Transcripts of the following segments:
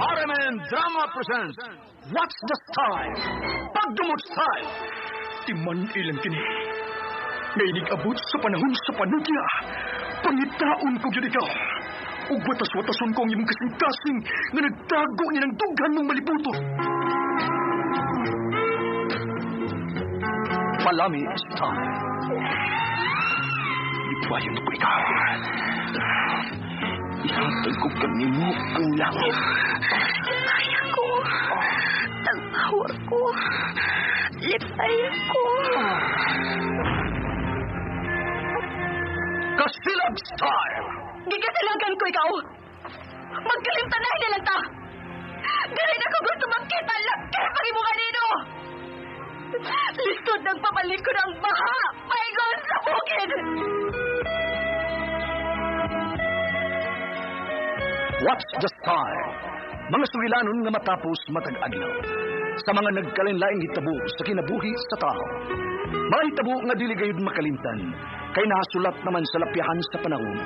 RMN Drama presents What's the Style? Pagdumot Style! Timan ilang kini. Ngaynig abot sa panahon sa panudya. Pangitaon ko yun ikaw. Ug watas-watason ko ang imong kasing-kasing nga nagtago niya ng dughan mong malibuto. Palami Style. Ibayan ko ikaw. Ihatag ko kanimo ang langit. Lipay ako. Tagpawa ko. Lipay ako. Kasilab Style! Gigasilagan ko ikaw. Magkalimtanahin na lang ta. Ganun ako gusto magkita laki pag imo kanino. Lisod ng papalikod ang baha. Paigon sa bukid. What's the Style? Mga sugilanon nga matapos matag-adlaw. Sa mga nagkalinlaing hitabo sa kinabuhi sa tao. Mga hitabo nga dili gayud makalimtan. Kay nasulat naman sa lapyahan sa panahon.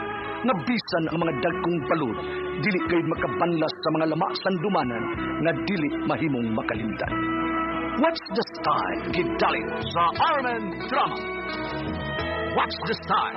Nga bisan ang mga dagkong balod. Dili gayud makabanlas sa mga lama sandumanan. Nga dili mahimong makalimtan. What's the Style? Gidalit sa RMN Drama. What's the Style?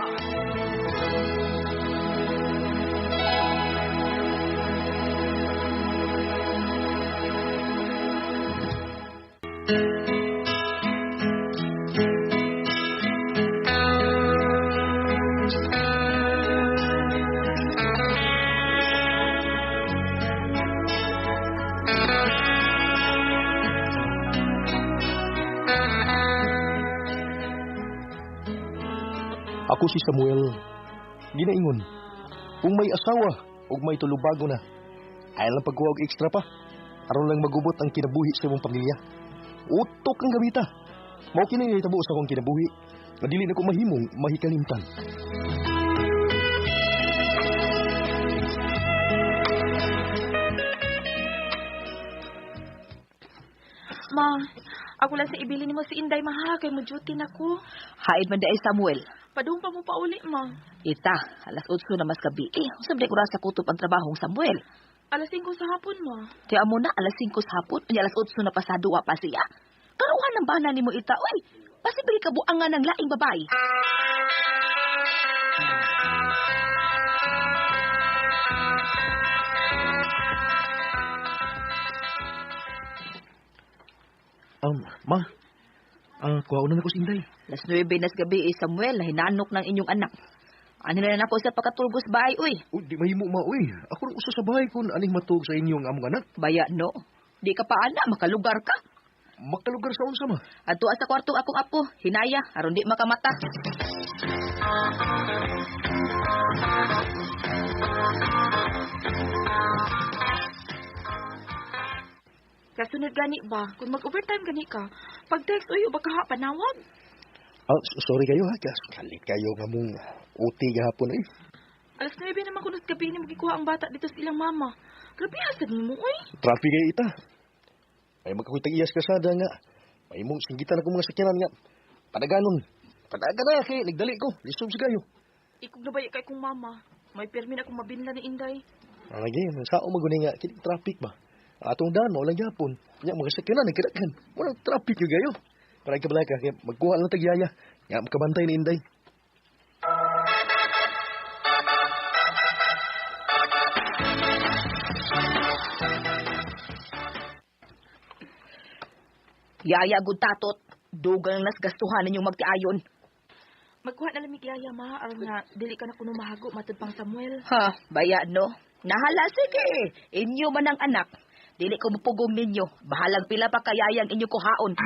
Ako si Samuel. Ginaingon. Kung may asawa o may tulubago na, ayaw lang pagkuha og extra pa. Aron lang magubot ang kinabuhi sa imong pamilya. Utok ang gamita. Mao kini nga hitabo sa akong kinabuhi. Nga dili na ko mahimong mahikalimtan. Ma, ako lang sa ibilin mo si Inday, maha. Kay mo duty na ko. Haid man dai Samuel. Padung pa mo pauli, ma. Ita, alas 8 na mas gabi. Usab day oras sa kutob ang trabahong Samuel. Alas 5 sa hapon, ma. Tiya mo na alas 5 sa hapon, unya alas 8 na pasado pa siya. Karuhan ng bana nimo ita, oy. Pasibili ka buangan ng laing babae. Ma. Kuha na ko si Inday. Alas 9 nas gabi Samuel, hinanok ng inyong anak. Ano na ako sa pagkatulgos bahay, uy. Uy, di mahimo ma, uy. Ako rin usa sa bahay kung aning matug sa inyong among anak. Baya, no. Di ka pa ana, makalugar ka. Makalugar sa unsa, ma? Adto sa kwarto akong apo, hinaya, aron di makamata. Kasunod gani ba? Kung mag-overtime gani ka, pag-text, uy, ba ka panawag? Sorry kayo ha. Kalit kayo nga mong uti gahapon eh. Alas 9 naman kunot gabi ni magikuha ang bata dito sa ilang mama. Grabe hasad mo, uy. Traffic kayo ita. May magkakutang iyas kasada nga. May mong singgitan ako mga sakyanan nga. Padaganon. Padaga na kay nagdali ko. Lisod sa kayo. Ikog na baya kay kong mama. May permin akong mabinla ni Inday. Lagi, sao magunay nga. Kinig traffic ba? Atong daan mo lang yapon. Nya mga sakyanan nagkirakan. Walang traffic yung gayo. Para ka balaka kay magkuha lang tagyaya. Nga makabantay ni Inday. Yaya gud tatot, dugang nas gastuhan ninyong magtiayon. Magkuha na lamig yaya, ma. Aron nga, dili ka na kuno mahago matud pang Samuel. Ha, baya no. Nahala sige. Inyo man ang anak. Dili ko mapugong ninyo. Bahalang pila pa kayayang inyo kuhaon.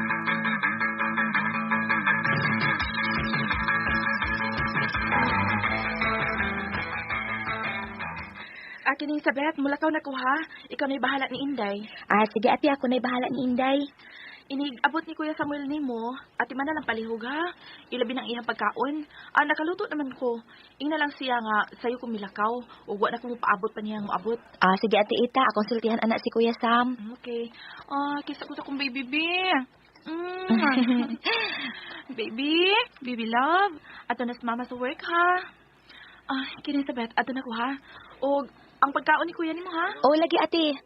Akin ni Isabel, mulakaw na ko ha. Ikaw na'y bahala ni Inday. Sige ati ako na'y bahala ni Inday. Abot ni Kuya Samuel nimo. Ati man na lang palihog ha. Ilabi ng iyang pagkaon. Nakaluto naman ko. Ina lang siya nga sayo ko milakaw. Ug wa na ko paabot pa niyang moabot. Sige ati ita, akong sultihan anak si Kuya Sam. Okay. Kisa ko sa kong baby. Baby love. Ato na si mama sa work ha. Kini Isabel, ato na ko ha. O ang pagkaon ni Kuya nimo ha. Lagi ati.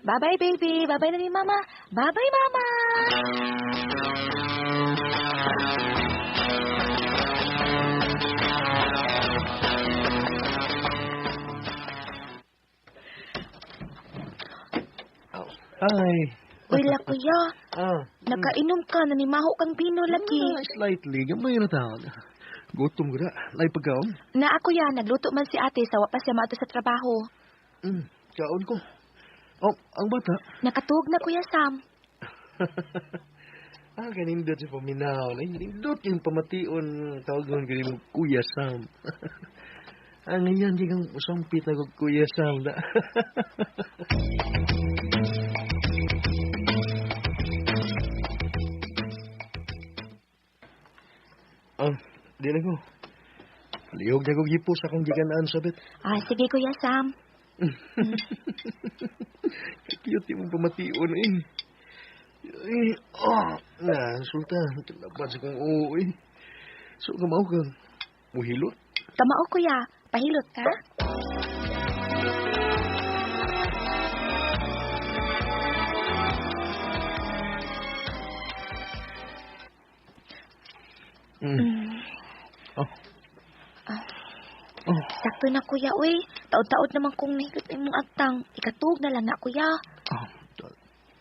Bye-bye, baby. Bye-bye na ni Mama. Bye-bye, Mama. Ay. Wala, kuya. Ah. Nakainom ka. Nanimaho kang bino lagi. Slightly. Gamay na taon. Gutom ko na. Lay pagkaon. Na ako ya, nagluto man si ate sa wapas siya maato sa trabaho. Kaon ko. Oh, ang bata. Nakatuog na, Kuya Sam. Kanindot si paminaw. Nindot yung pamation. Tawagon ka mo, Kuya Sam. Ngayon, di kang usampit ako, Kuya Sam. Di na ko. Lihog na ko gipos akong gikanaan sabit. Sige, Kuya Sam. Cute yung pamation Sultan. Kalabas akong oo So, kamaw kang muhilot. Kamao, Kuya. Pahilot ka? Sakto na, Kuya, uy. Taod-taod naman kong nahilot ng mong agtang. Ikatug na lang na, Kuya.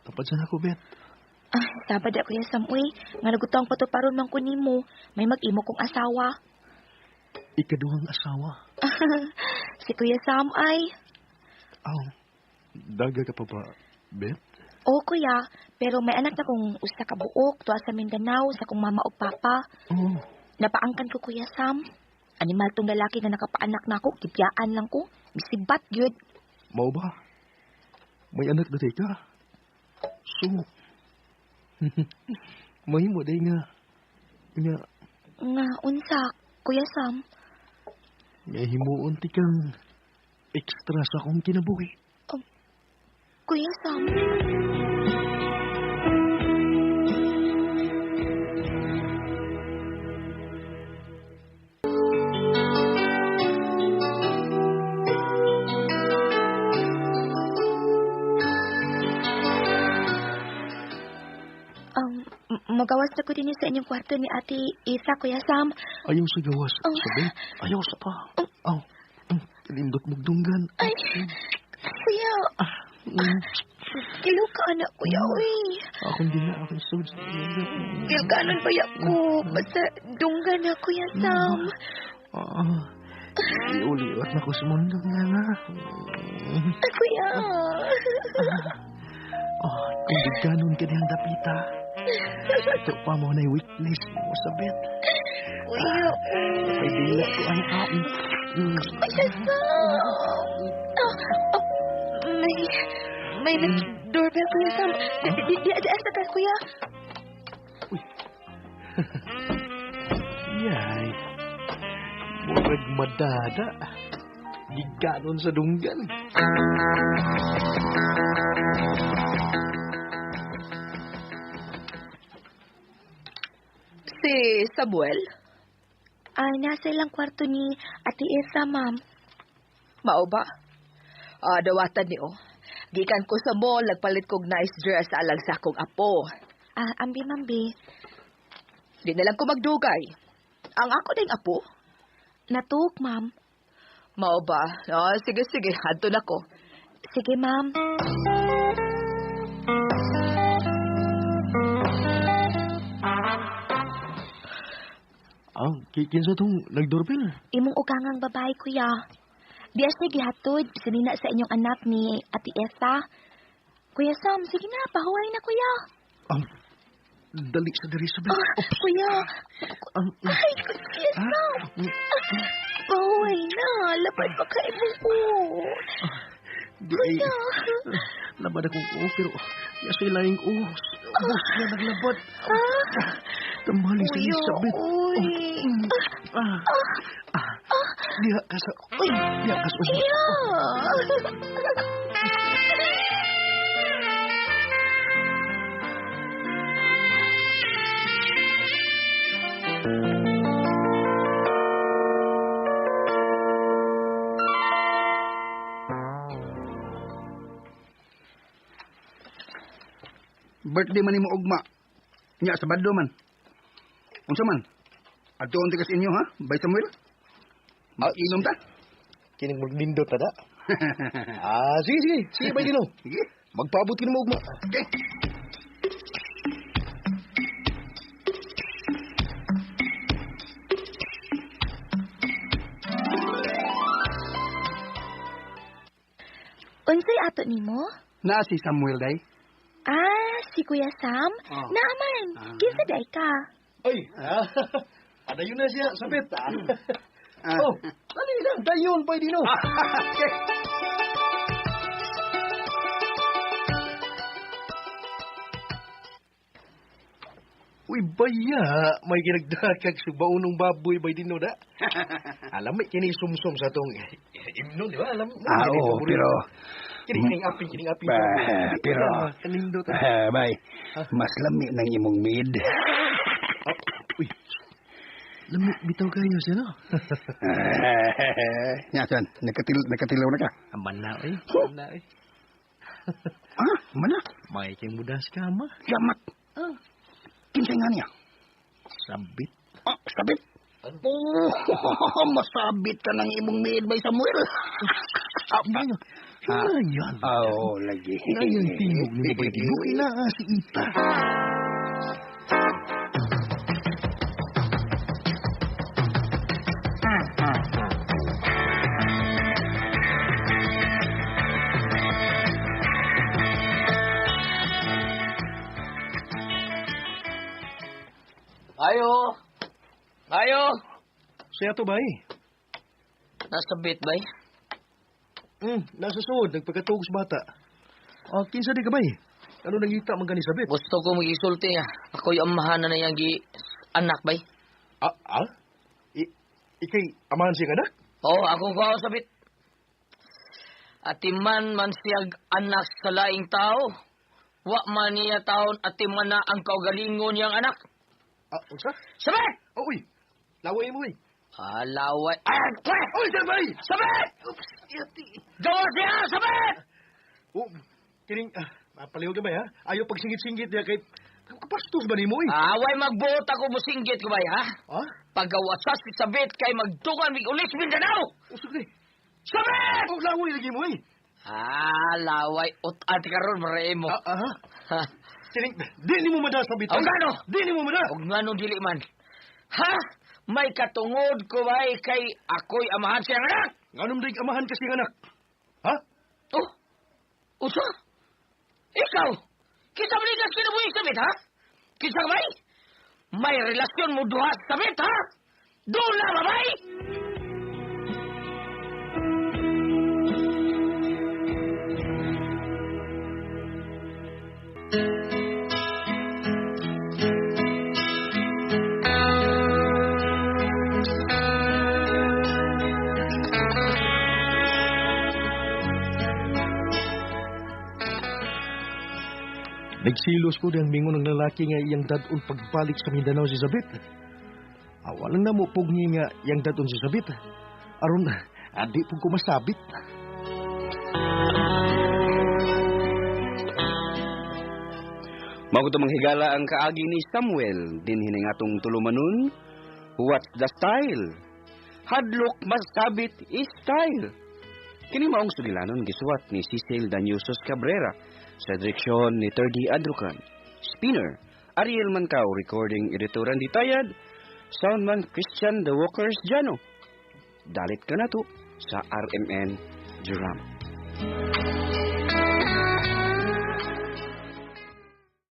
Tapad sana ko, Bet. Sabad na, Kuya Sam, uy. Nga nagutang patuparon man ko nimo. May mag-imo kong asawa. Ikaduhang asawa? Si Kuya Sam ay... Daga ka pa ba, Bet? Oo, Kuya. Pero may anak na kong usa ka buok, tuwa sa Mindanao, sa kong mama o papa. Napaangkan ko, Kuya Sam. Animal tong lalaki na nakapaanak na ako, kipyaan lang ko. Bisibat, yun. Mau ba? May anak na ka? So, may mo day nga. Nga, unsa, Kuya Sam. May himuon ti kang extra sa akong kinabuhi. Kuya Sam. Magawas na ko din sa inyong kwarto ni Ate Isa, Kuya Sam. Ayaw sa gawas. Sabi, ayaw sa pa. Kalindot magdunggan. Ay, Kuya. Kilo ka, anak, Kuya, uy. Akong din na, akong suds. Kilganon ba ko? Basta dunggan na, Kuya Sam. Iuliwat na ko sa mundo nga nga. Kuya. Kung di ganon ka niyang dapita. Ito pa mo na'y witness mo sa bet. Kuya. Ay, dilat ko ay aon. Kuya Sam. May doorbell, Kuya Sam. Di asa ka, Kuya. Yay. Murag madada. Di ganon sa dunggan. Si Samuel? Nasa ilang kwarto ni Ate Isa, ma'am. Mao ba? Dawatan ni Gikan ko sa mall, nagpalit kog nice dress sa alang sa akong apo. Ambi. Di na lang ko magdugay. Ang ako ding apo? Natuk, ma'am. Mao ba? Sige, hanto na ko. Sige, ma'am. Kinsa tong nagdoorbell? Imong ugangang babae, Kuya. Dias niya gihatod, sinina sa inyong anak ni Ate Esa. Kuya Sam, sige na, pahuway na, Kuya. Dali sa diri sa bet. Kuya. Ay, Kuya Sam. Pahuway na, lapad pa ka imong Kuya. Labad akong pero yasay laing Bus niya naglabad. Tamali si Elizabeth. Diha ka sa... Diha ka sa... birthday man nimo ugma. Nya Sabado man. Unsa man? Adto unti kas inyo ha, Bay Samuel? Mag-inom ta? Kining maglindot na da. Sige. Sige, Bay Dino. Sige. Magpaabot ka na mo, ugma. Okay. Unsay ato nimo? Naa si Samuel day. Si Kuya Sam? Oh. Naaman. Kinsa day ka? Ay, padayon na siya, sabit. Ah. Oh, dali lang, dayon, Bay Dino. Okay. Uy, baya, may ginagdakag sa baunong baboy, Bay Dino, da. Alam mo, kini sumsum sa tong imnon, di ba? Alam mo, Oo, pero... Kining api. Pero... Kanindot. Bay, mas lami ng imong mid. Uy, lamig bitaw kayo siya, no? Nyasan, nakatilaw na ka. Aman na, eh. Mana? May kang mudas ka, ma. Yamat. Kinsay nga niya? Sabit. Sabit? Oh, masabit ka ng imong mid, Bay Samuel. Ngayon. Ngayon. Oo, lagi. Ngayon, tingog ni Bay Dino. Inaasi ita. Ayo! Siya to, Bay. Nasa bit, bay? Nasa suod. Nagpagkatog sa bata. Kinsa di ka, Bay? Ano nangita man gani sabit? Gusto ko mag-isulti, Ako'y amahan na niyang anak, bay? Ikay amahan siya ka na? Oo, akong kuha sa bit. Atiman man siyag anak sa laing tao. Wa man niya taon atiman na ang kaugalingon niyang anak. Unsa? Sabit! Uy, laway mo, eh. Laway. Uy, sir, Bay! Sabit! Oops, yati. Gawa siya! Sabit! Kining, palihog na ba, ha? Ayaw pagsingit-singit niya kay... Kapastos ba ni mo, eh? Away magbuot ako musinggit ko, bay, ha? Ha? Pagawasas si Sabit kay magdukan mig ulis Mindanao! Usog na, eh. Sabit! Laway lagi mo, eh. Laway. At karon maray mo. Ha? Kining, di ni mo mada sabit. O gano? Di ni mo mada. Og ngano dili man. Ha? May katungod ko bay kay ako'y amahan siyang anak. Nganom dig amahan kasi ng anak. Ha? Oh? Usa? Ikaw? Kita ba nikas kinabuhi Sabit, ha? Kita bay? May relasyon mo duha sa Sabit, ha? Doon na, babay! Nagsilos ko diyang mingon ng lalaki nga iyang dadon pagbalik sa Mindanao si Sabit. Walang na mo pugni nga iyang dadon si Sabit. Aron, adi po ko masabit. Maguto manghigala ang kaagi ni Samuel din hiningatong tulumanon. What's the style? Hadlok masabit is style. Kini maong sugilanon gisuwat ni Cecil Danyusos Cabrera sa direksyon ni Terdy Adrucan. Spinner, Ariel Mancao, recording editoran di Tayad, soundman Christian The Walkers Jano. Dalit ka na to sa RMN Durham.